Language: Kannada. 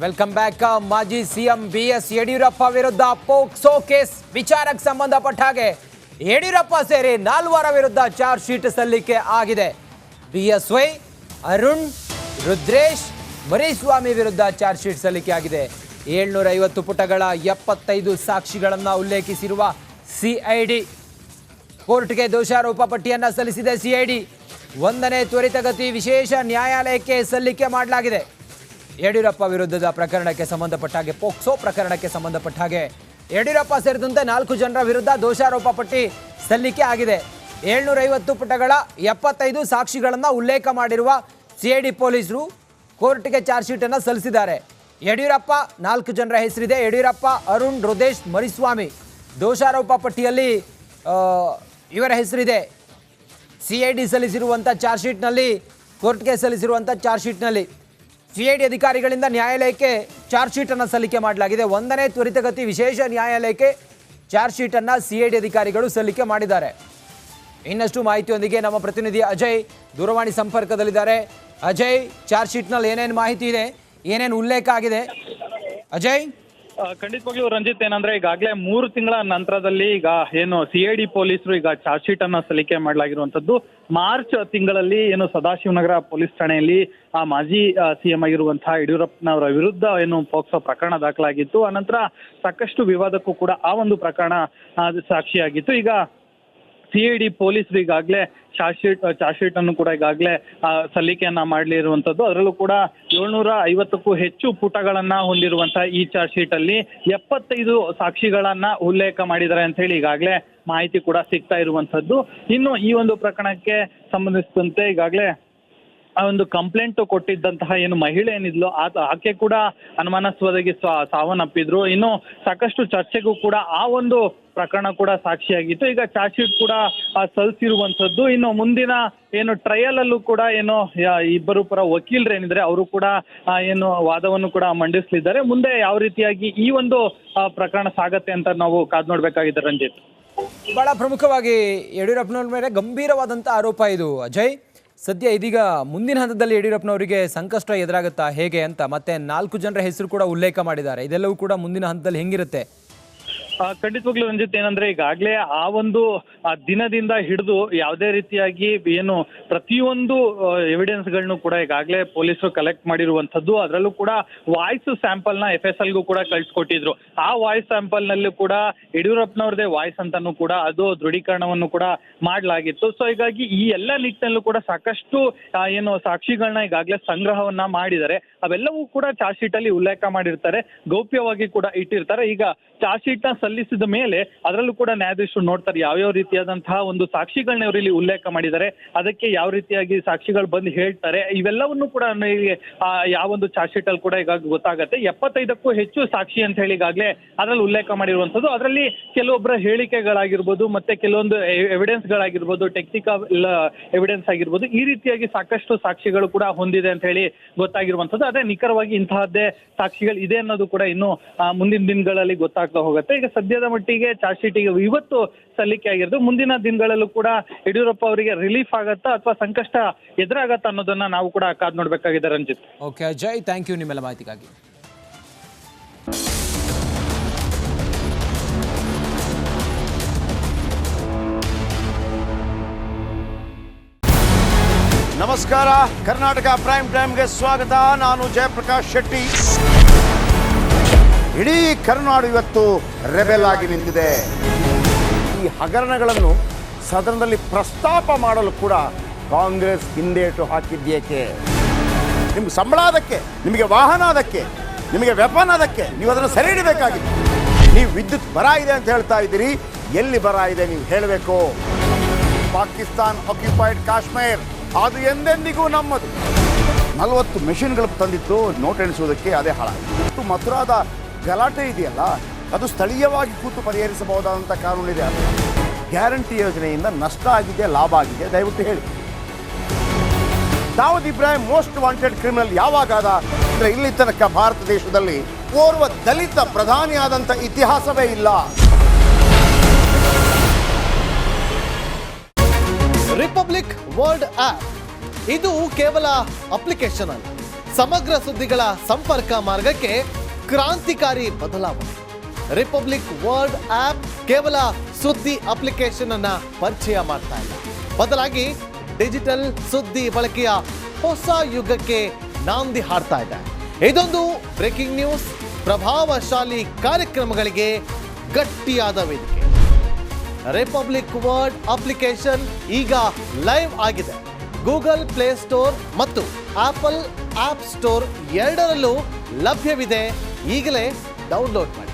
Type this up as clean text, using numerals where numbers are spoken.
Welcome back. ಮಾಜಿ ಸಿಎಂ ಬಿಎಸ್ ಯಡಿಯೂರಪ್ಪ ವಿರುದ್ಧ ಪೋಕ್ಸೋ ಕೇಸ್ ವಿಚಾರಕ್ಕೆ ಸಂಬಂಧಪಟ್ಟ ಹಾಗೆ ಯಡಿಯೂರಪ್ಪ ಸೇರಿ 4 ವಿರುದ್ಧ ಚಾರ್ಜ್ ಶೀಟ್ ಸಲ್ಲಿಕೆ ಆಗಿದೆ. ಬಿಎಸ್ವೈ, ಅರುಣ್, ರುದ್ರೇಶ್, ಮರಿಸ್ವಾಮಿ ವಿರುದ್ಧ ಚಾರ್ಜ್ ಶೀಟ್ ಸಲ್ಲಿಕೆ ಆಗಿದೆ. 750 ಪುಟಗಳ 75 ಸಾಕ್ಷಿಗಳನ್ನು ಉಲ್ಲೇಖಿಸಿರುವ ಸಿಐಡಿ ಕೋರ್ಟ್ಗೆ ದೋಷಾರೋಪ ಪಟ್ಟಿಯನ್ನು ಸಲ್ಲಿಸಿದೆ. ಸಿಐಡಿ 1ನೇ ತ್ವರಿತಗತಿ ವಿಶೇಷ ನ್ಯಾಯಾಲಯಕ್ಕೆ ಸಲ್ಲಿಕೆ ಮಾಡಲಾಗಿದೆ. ಯಡಿಯೂರಪ್ಪ ವಿರುದ್ಧದ ಪ್ರಕರಣಕ್ಕೆ ಸಂಬಂಧಪಟ್ಟ ಹಾಗೆ ಪೋಕ್ಸೋ ಪ್ರಕರಣಕ್ಕೆ ಸಂಬಂಧಪಟ್ಟ ಹಾಗೆ ಯಡಿಯೂರಪ್ಪ ಸೇರಿದಂತೆ 4 ಜನರ ವಿರುದ್ಧ ದೋಷಾರೋಪ ಪಟ್ಟಿ ಸಲ್ಲಿಕೆ ಆಗಿದೆ. 750 ಪುಟಗಳ 75 ಸಾಕ್ಷಿಗಳನ್ನು ಉಲ್ಲೇಖ ಮಾಡಿರುವ ಸಿಐಡಿ ಪೊಲೀಸರು ಕೋರ್ಟ್ಗೆ ಚಾರ್ಜ್ ಶೀಟನ್ನು ಸಲ್ಲಿಸಿದ್ದಾರೆ. ಯಡಿಯೂರಪ್ಪ 4 ಜನರ ಹೆಸರಿದೆ. ಯಡಿಯೂರಪ್ಪ, ಅರುಣ್, ರುದ್ರೇಶ್, ಮರಿಸ್ವಾಮಿ ದೋಷಾರೋಪ ಪಟ್ಟಿಯಲ್ಲಿ ಇವರ ಹೆಸರಿದೆ. ಸಿಐಡಿ ಸಲ್ಲಿಸಿರುವಂಥ ಚಾರ್ಜ್ ಶೀಟ್ನಲ್ಲಿ, ಕೋರ್ಟ್ಗೆ ಸಲ್ಲಿಸಿರುವಂಥ ಚಾರ್ಜ್ ಶೀಟ್ನಲ್ಲಿ ಸಿಐಡಿ ಅಧಿಕಾರಿಗಳಿಂದ ನ್ಯಾಯಾಲಯಕ್ಕೆ ಚಾರ್ಜ್ ಶೀಟನ್ನು ಸಲ್ಲಿಕೆ ಮಾಡಲಾಗಿದೆ. 1ನೇ ತ್ವರಿತಗತಿ ವಿಶೇಷ ನ್ಯಾಯಾಲಯಕ್ಕೆ ಚಾರ್ಜ್ ಶೀಟನ್ನು ಸಿಐಡಿ ಅಧಿಕಾರಿಗಳು ಸಲ್ಲಿಕೆ ಮಾಡಿದ್ದಾರೆ. ಇನ್ನಷ್ಟು ಮಾಹಿತಿಯೊಂದಿಗೆ ನಮ್ಮ ಪ್ರತಿನಿಧಿ ಅಜಯ್ ದೂರವಾಣಿ ಸಂಪರ್ಕದಲ್ಲಿದ್ದಾರೆ. ಅಜಯ್, ಚಾರ್ಜ್ ಶೀಟ್ನಲ್ಲಿ ಏನೇನು ಮಾಹಿತಿ ಇದೆ, ಏನೇನು ಉಲ್ಲೇಖ ಆಗಿದೆ? ಅಜಯ್. ಖಂಡಿತವಾಗ್ಲೂ ರಂಜಿತ್, ಏನಂದ್ರೆ ಈಗಾಗಲೇ 3 ತಿಂಗಳ ನಂತರದಲ್ಲಿ ಈಗ ಏನು ಸಿಐಡಿ ಪೊಲೀಸರು ಈಗ ಚಾರ್ಜ್ ಶೀಟ್ ಅನ್ನ ಸಲ್ಲಿಕೆ ಮಾಡಲಾಗಿರುವಂತದ್ದು. ಮಾರ್ಚ್ ತಿಂಗಳಲ್ಲಿ ಏನು ಸದಾಶಿವನಗರ ಪೊಲೀಸ್ ಠಾಣೆಯಲ್ಲಿ ಮಾಜಿ ಸಿಎಂ ಆಗಿರುವಂತಹ ಯಡಿಯೂರಪ್ಪನವರ ವಿರುದ್ಧ ಏನು ಪೋಕ್ಸೋ ಪ್ರಕರಣ ದಾಖಲಾಗಿತ್ತು. ಅನಂತರ ಸಾಕಷ್ಟು ವಿವಾದಕ್ಕೂ ಕೂಡ ಆ ಒಂದು ಪ್ರಕರಣ ಸಾಕ್ಷಿಯಾಗಿತ್ತು. ಈಗ ಸಿಐಡಿ ಪೊಲೀಸರು ಈಗಾಗಲೇ ಚಾರ್ಜ್ ಶೀಟ್ ಅನ್ನು ಕೂಡ ಈಗಾಗಲೇ ಸಲ್ಲಿಕೆಯನ್ನ ಮಾಡಲಿರುವಂತದ್ದು. ಅದರಲ್ಲೂ ಕೂಡ 750ಕ್ಕೂ ಹೆಚ್ಚು ಪುಟಗಳನ್ನ ಹೊಂದಿರುವಂತಹ ಈ ಚಾರ್ಜ್ ಶೀಟ್ ಅಲ್ಲಿ 75 ಸಾಕ್ಷಿಗಳನ್ನ ಉಲ್ಲೇಖ ಮಾಡಿದ್ದಾರೆ ಅಂತ ಹೇಳಿ ಈಗಾಗಲೇ ಮಾಹಿತಿ ಕೂಡ ಸಿಗ್ತಾ ಇರುವಂತದ್ದು. ಇನ್ನು ಈ ಒಂದು ಪ್ರಕರಣಕ್ಕೆ ಸಂಬಂಧಿಸಿದಂತೆ ಈಗಾಗಲೇ ಆ ಒಂದು ಕಂಪ್ಲೇಂಟ್ ಕೊಟ್ಟಿದ್ದಂತಹ ಏನು ಮಹಿಳೆ ಏನಿದ್ಲು ಆಕೆ ಕೂಡ ಅನುಮಾನಾಸ್ಪದವಾಗಿ ಸಾವನ್ನಪ್ಪಿದ್ರು. ಇನ್ನು ಸಾಕಷ್ಟು ಚರ್ಚೆಗೂ ಕೂಡ ಆ ಒಂದು ಪ್ರಕರಣ ಕೂಡ ಸಾಕ್ಷಿಯಾಗಿತ್ತು. ಈಗ ಚಾರ್ಜ್ ಶೀಟ್ ಕೂಡ ಸಲ್ಲಿಸಿರುವಂತದ್ದು. ಇನ್ನು ಮುಂದಿನ ಏನು ಟ್ರಯಲ್ ಅಲ್ಲೂ ಕೂಡ ಏನು ಇಬ್ಬರು ಪರ ವಕೀಲರು ಏನಿದ್ರೆ ಅವರು ಕೂಡ ಏನು ವಾದವನ್ನು ಕೂಡ ಮಂಡಿಸಲಿದ್ದಾರೆ. ಮುಂದೆ ಯಾವ ರೀತಿಯಾಗಿ ಈ ಒಂದು ಪ್ರಕರಣ ಸಾಗತ್ತೆ ಅಂತ ನಾವು ಕಾದ್ ನೋಡ್ಬೇಕಾಗಿದೆ ರಂಜಿತ್. ಬಹಳ ಪ್ರಮುಖವಾಗಿ ಯಡಿಯೂರಪ್ಪನವ್ರ ಮೇಲೆ ಗಂಭೀರವಾದಂಥ ಆರೋಪ ಇದು ಅಜಯ್. ಸದ್ಯ ಇದೀಗ ಮುಂದಿನ ಹಂತದಲ್ಲಿ ಯಡಿಯೂರಪ್ಪನವರಿಗೆ ಸಂಕಷ್ಟ ಎದುರಾಗುತ್ತಾ ಹೇಗೆ ಅಂತ ಮತ್ತೆ 4 ಜನರ ಹೆಸರು ಕೂಡ ಉಲ್ಲೇಖ ಮಾಡಿದ್ದಾರೆ. ಇದೆಲ್ಲವೂ ಕೂಡ ಮುಂದಿನ ಹಂತದಲ್ಲಿ ಹೆಂಗಿರುತ್ತೆ? ಖಂಡಿತವಾಗ್ಲೂ ರಂಜಿತ್, ಏನಂದ್ರೆ ಈಗಾಗಲೇ ಆ ಒಂದು ದಿನದಿಂದ ಹಿಡಿದು ಯಾವುದೇ ರೀತಿಯಾಗಿ ಏನು ಪ್ರತಿಯೊಂದು ಎವಿಡೆನ್ಸ್ಗಳನ್ನು ಕೂಡ ಈಗಾಗಲೇ ಪೊಲೀಸರು ಕಲೆಕ್ಟ್ ಮಾಡಿರುವಂತದ್ದು. ಅದರಲ್ಲೂ ಕೂಡ ವಾಯ್ಸ್ ಸ್ಯಾಂಪಲ್ ನ FSLಗೂ ಕೂಡ ಕಳಿಸ್ಕೊಟ್ಟಿದ್ರು. ಆ ವಾಯ್ಸ್ ಸ್ಯಾಂಪಲ್ ನಲ್ಲೂ ಕೂಡ ಯಡಿಯೂರಪ್ಪನವ್ರದೇ ವಾಯ್ಸ್ ಅಂತಾನು ಕೂಡ ಅದು ದೃಢೀಕರಣವನ್ನು ಕೂಡ ಮಾಡಲಾಗಿತ್ತು. ಸೊ ಹೀಗಾಗಿ ಈ ಎಲ್ಲ ನಿಟ್ಟಿನಲ್ಲೂ ಕೂಡ ಸಾಕಷ್ಟು ಏನು ಸಾಕ್ಷಿಗಳನ್ನ ಈಗಾಗಲೇ ಸಂಗ್ರಹವನ್ನ ಮಾಡಿದ್ದಾರೆ. ಅವೆಲ್ಲವೂ ಕೂಡ ಚಾರ್ಜ್ ಶೀಟ್ ಅಲ್ಲಿ ಉಲ್ಲೇಖ ಮಾಡಿರ್ತಾರೆ, ಗೌಪ್ಯವಾಗಿ ಕೂಡ ಇಟ್ಟಿರ್ತಾರೆ. ಈಗ ಚಾರ್ಜ್ ಶೀಟ್ ನ ಸಲ್ಲಿಸಿದ ಮೇಲೆ ಅದರಲ್ಲೂ ಕೂಡ ನ್ಯಾಯಾಧೀಶರು ನೋಡ್ತಾರೆ ಯಾವ್ಯಾವ ರೀತಿಯಾದಂತಹ ಒಂದು ಸಾಕ್ಷಿಗಳನ್ನ ಇವರು ಇಲ್ಲಿ ಉಲ್ಲೇಖ ಮಾಡಿದ್ದಾರೆ, ಅದಕ್ಕೆ ಯಾವ ರೀತಿಯಾಗಿ ಸಾಕ್ಷಿಗಳು ಬಂದು ಹೇಳ್ತಾರೆ, ಇವೆಲ್ಲವನ್ನು ಕೂಡ ಯಾವೊಂದು ಚಾರ್ಜ್ ಶೀಟ್ ಅಲ್ಲಿ ಕೂಡ ಈಗ ಗೊತ್ತಾಗತ್ತೆ. 75ಕ್ಕೂ ಹೆಚ್ಚು ಸಾಕ್ಷಿ ಅಂತ ಹೇಳಿ ಈಗಾಗಲೇ ಅದರಲ್ಲಿ ಉಲ್ಲೇಖ ಮಾಡಿರುವಂತದ್ದು. ಅದರಲ್ಲಿ ಕೆಲವೊಬ್ಬರ ಹೇಳಿಕೆಗಳಾಗಿರ್ಬೋದು, ಮತ್ತೆ ಕೆಲವೊಂದು ಎವಿಡೆನ್ಸ್ ಗಳಾಗಿರ್ಬೋದು, ಟೆಕ್ನಿಕಲ್ ಎವಿಡೆನ್ಸ್ ಆಗಿರ್ಬೋದು, ಈ ರೀತಿಯಾಗಿ ಸಾಕಷ್ಟು ಸಾಕ್ಷಿಗಳು ಕೂಡ ಹೊಂದಿದೆ ಅಂತ ಹೇಳಿ ಗೊತ್ತಾಗಿರುವಂತದ್ದು. ಅದೇ ನಿಖರವಾಗಿ ಇಂತಹದ್ದೇ ಸಾಕ್ಷಿಗಳು ಇದೆ ಅನ್ನೋದು ಕೂಡ ಇನ್ನು ಮುಂದಿನ ದಿನಗಳಲ್ಲಿ ಗೊತ್ತಾಗ್ತಾ ಹೋಗುತ್ತೆ. ಈಗ ಸದ್ಯದ ಮಟ್ಟಿಗೆ ಚಾರ್ಜ್ ಶೀಟ್ ಇವತ್ತು ಸಲ್ಲಿಕೆ ಆಗಿರೋದು. ಮುಂದಿನ ದಿನಗಳಲ್ಲೂ ಕೂಡ ಯಡಿಯೂರಪ್ಪ ಅವರಿಗೆ ರಿಲೀಫ್ ಆಗತ್ತಾ ಅಥವಾ ಸಂಕಷ್ಟ ಎದುರಾಗತ್ತಾ ಅನ್ನೋದನ್ನ ನಾವು ಕೂಡ ಕಾದ್ ನೋಡ್ಬೇಕಾಗಿದೆ Ranjit. Okay Ajay, thank you ನಿಮ್ಮೆಲ್ಲ ಮಾಹಿತಿಗಾಗಿ. ನಮಸ್ಕಾರ, ಕರ್ನಾಟಕ ಪ್ರೈಮ್ ಟೈಮ್ಗೆ ಸ್ವಾಗತ. ನಾನು ಜಯಪ್ರಕಾಶ್ ಶೆಟ್ಟಿ. ಇಡೀ ಕರ್ನಾಡು ಇವತ್ತು ರೆಬೆಲ್ ಆಗಿ ನಿಂತಿದೆ. ಈ ಹಗರಣಗಳನ್ನು ಸದನದಲ್ಲಿ ಪ್ರಸ್ತಾಪ ಮಾಡಲು ಕೂಡ ಕಾಂಗ್ರೆಸ್ ಹಿಂದೇಟು ಹಾಕಿದ್ದೇಕೆ? ನಿಮ್ಗೆ ಸಂಬಳ ಅದಕ್ಕೆ, ನಿಮಗೆ ವಾಹನ ಅದಕ್ಕೆ, ನಿಮಗೆ ವೆಪನ್ ಅದಕ್ಕೆ, ನೀವು ಅದನ್ನು ಸೆರೆ ಹಿಡಿಬೇಕಾಗಿತ್ತು. ನೀವು ವಿದ್ಯುತ್ ಬರ ಇದೆ ಅಂತ ಹೇಳ್ತಾ ಇದ್ದೀರಿ, ಎಲ್ಲಿ ಬರ ಇದೆ ನೀವು ಹೇಳಬೇಕು. ಪಾಕಿಸ್ತಾನ್ ಆಕ್ಯುಪೈಡ್ ಕಾಶ್ಮೀರ್ ಅದು ಎಂದೆಂದಿಗೂ ನಮ್ಮದು. 40 ಮೆಷಿನ್ಗಳು ತಂದಿತ್ತು ನೋಟ್ ಎಣಿಸುವುದಕ್ಕೆ, ಅದೇ ಹಾಳಾಯಿತು. ಮಥುರಾದ ಗಲಾಟೆ ಇದೆಯಲ್ಲ, ಅದು ಸ್ಥಳೀಯವಾಗಿ ಕೂತು ಪರಿಹರಿಸಬಹುದಾದಂಥ ಕಾನೂನಿದೆ. ಗ್ಯಾರಂಟಿ ಯೋಜನೆಯಿಂದ ನಷ್ಟ ಆಗಿದೆ, ಲಾಭ ಆಗಿದೆ, ದಯವಿಟ್ಟು ಹೇಳಿ. Dawood Ibrahim most wanted criminal ಯಾವಾಗಾದ ಅಂದರೆ ಇಲ್ಲಿ ತನಕ ಭಾರತ ದೇಶದಲ್ಲಿ ಓರ್ವ ದಲಿತ ಪ್ರಧಾನಿಯಾದಂಥ ಇತಿಹಾಸವೇ ಇಲ್ಲ. ರಿಪಬ್ಲಿಕ್ ವರ್ಲ್ಡ್ ಆ್ಯಪ್ ಇದು ಕೇವಲ ಅಪ್ಲಿಕೇಶನ್ ಅಲ್ಲ, ಸಮಗ್ರ ಸುದ್ದಿಗಳ ಸಂಪರ್ಕ ಮಾರ್ಗಕ್ಕೆ ಕ್ರಾಂತಿಕಾರಿ ಬದಲಾವಣೆ. ರಿಪಬ್ಲಿಕ್ ವರ್ಲ್ಡ್ ಆಪ್ ಕೇವಲ ಸುದ್ದಿ ಅಪ್ಲಿಕೇಶನ್ ಅನ್ನ ಪರಿಚಯ ಮಾಡ್ತಾ ಇಲ್ಲ, ಬದಲಾಗಿ ಡಿಜಿಟಲ್ ಸುದ್ದಿ ಬಳಕೆಯ ಹೊಸ ಯುಗಕ್ಕೆ ನಾಂದಿ ಹಾಡ್ತಾ ಇದೆ. ಇದೊಂದು ಬ್ರೇಕಿಂಗ್ ನ್ಯೂಸ್, ಪ್ರಭಾವಶಾಲಿ ಕಾರ್ಯಕ್ರಮಗಳಿಗೆ ಗಟ್ಟಿಯಾದ ವೇದಿಕೆ. ರಿಪಬ್ಲಿಕ್ ವರ್ಲ್ಡ್ ಅಪ್ಲಿಕೇಶನ್ ಈಗ ಲೈವ್ ಆಗಿದೆ. ಗೂಗಲ್ ಪ್ಲೇ ಸ್ಟೋರ್ ಮತ್ತು ಆಪಲ್ ಆಪ್ ಸ್ಟೋರ್ ಎರಡರಲ್ಲೂ ಲಭ್ಯವಿದೆ. ಈಗಲೇ ಡೌನ್ಲೋಡ್ ಮಾಡಿ.